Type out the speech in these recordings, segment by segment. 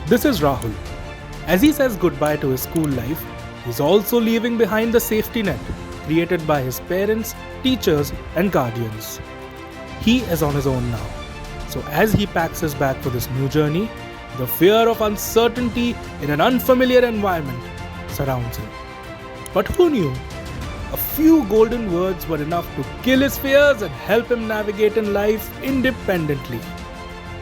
This is Rahul. As he says goodbye to his school life, he's also leaving behind the safety net created by his parents, teachers, and guardians. He is on his own now. So as he packs his bag for this new journey, the fear of uncertainty in an unfamiliar environment surrounds him. But who knew? A few golden words were enough to kill his fears and help him navigate in life independently.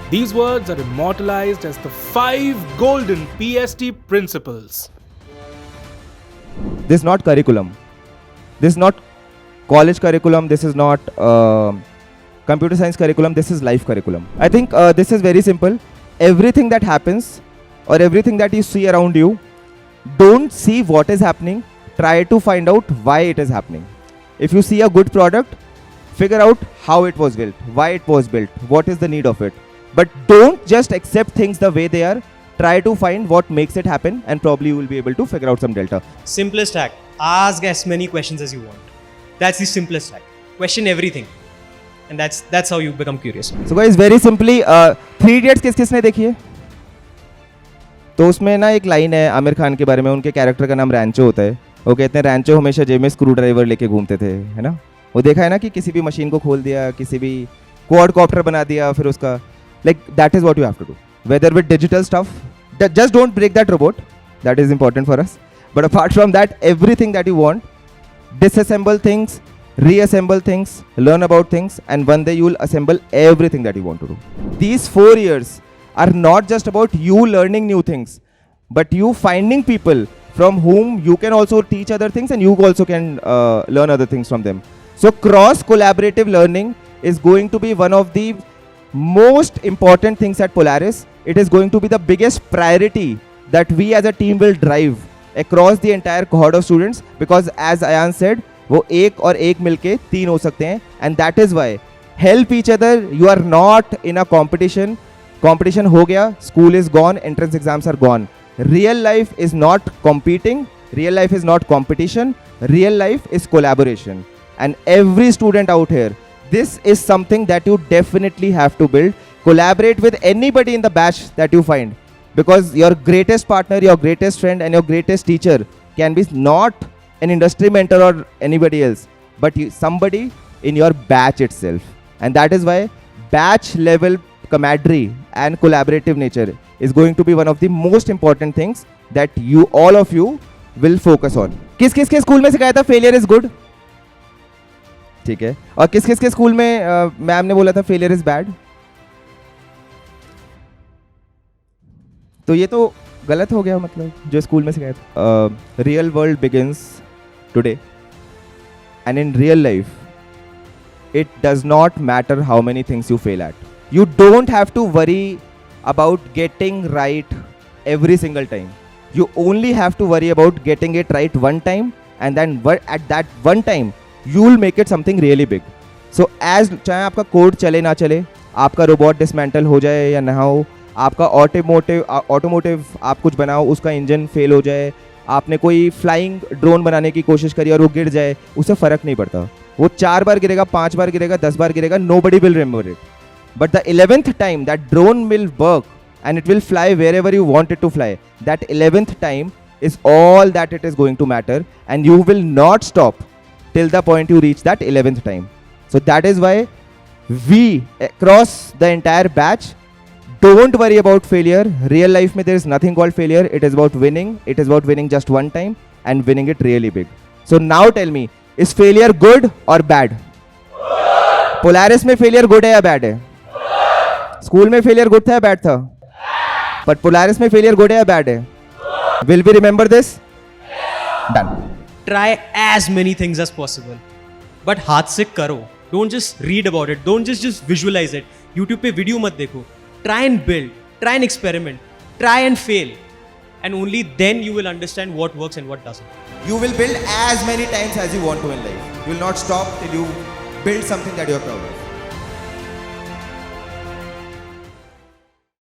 These words are immortalized as the 5 golden PST principles. This is not curriculum. This is not college curriculum. This is not computer science curriculum. This is life curriculum. I think this is very simple. Everything that happens or everything that you see around you, don't see what is happening. Try to find out why it is happening. If you see a good product, figure out how it was built, why it was built, what is the need of it. But don't just accept things the way they are. Try to find what makes it happen, and probably you will be able to figure out some delta. Simplest hack, ask as many questions as you want. That's the simplest hack. Question everything. And that's how you become curious. So guys, very simply, 3 Idiots किसने देखी है? तो उसमें ना एक line है आमिर खान के बारे में, उनके कैरेक्टर का नाम रैंचो होता है. वो कहते हैं रैंचो हमेशा जेब में स्क्रू ड्राइवर लेके घूमते थे, है ना? वो देखा है ना कि किसी भी मशीन को खोल दिया, किसी भी क्वाडकॉप्टर बना दिया, फिर उसका like that is what you have to do. Whether with digital stuff, just don't break that robot. That is important for us. But apart from that, everything that you want, disassemble things, reassemble things, learn about things, and one day you will assemble everything that you want to do. These 4 years are not just about you learning new things, but you finding people from whom you can also teach other things, and you also can learn other things from them. So cross collaborative learning is going to be one of the most important things at Polaris. It is going to be the biggest priority that we as a team will drive across the entire cohort of students, because as Ayan said, वो एक और एक मिलके 3 हो सकते हैं, and that is why help each other. You are not in a competition. Competition हो गया, school is gone, entrance exams are gone. Real life is not competing. Real life is not competition. Real life is collaboration. And every student out here, this is something that you definitely have to build. Collaborate with anybody in the batch that you find, because your greatest partner, your greatest friend, and your greatest teacher can be not an industry mentor or anybody else, but somebody in your batch itself. And that is why batch level camaraderie and collaborative nature is going to be one of the most important things that all of you will focus on. किस किस के school में सिखाया था failure is good? ठीक है. और किस किस के स्कूल में मैम ने बोला था फेलियर इज बैड? तो ये तो गलत हो गया, मतलब जो स्कूल में सिखाया था. Real world begins today, and in real life it does not matter how many things you fail at. You don't have to worry about getting right every single time. You only have to worry about getting it right one time, and then at that one time you will make it something really big. So as चाहे आपका code चले ना चले, आपका robot dismantle हो जाए या ना हो, आपका ऑटोमोटिव आप कुछ बनाओ, उसका इंजन फेल हो जाए, आपने कोई फ्लाइंग ड्रोन बनाने की कोशिश करी और वो गिर जाए, उससे फ़र्क नहीं पड़ता. वो 4 बार गिरेगा, 5 बार गिरेगा, 10 बार गिरेगा, nobody will remember it. But the 11th time that drone will work and it will fly wherever you want it to fly, that 11th time is all that it is going to matter, and you will not stop till the point you reach that 11th time. So that is why we across the entire batch don't worry about failure. Real life mein there is nothing called failure. It is about winning. It is about winning just one time and winning it really big. So now tell me, is failure good or bad? Polaris में failure good है या bad है? School में failure good था या bad था? But Polaris में failure good है या बैड है? Will we remember this? Done. Try as many things as possible, but हाथ से करो. Don't just read about it. Don't just visualize it. YouTube पे वीडियो मत देखो. Try and build. Try and experiment. Try and fail. And only then you will understand what works and what doesn't. You will build as many times as you want to in life. You will not stop till you build something that you are proud of.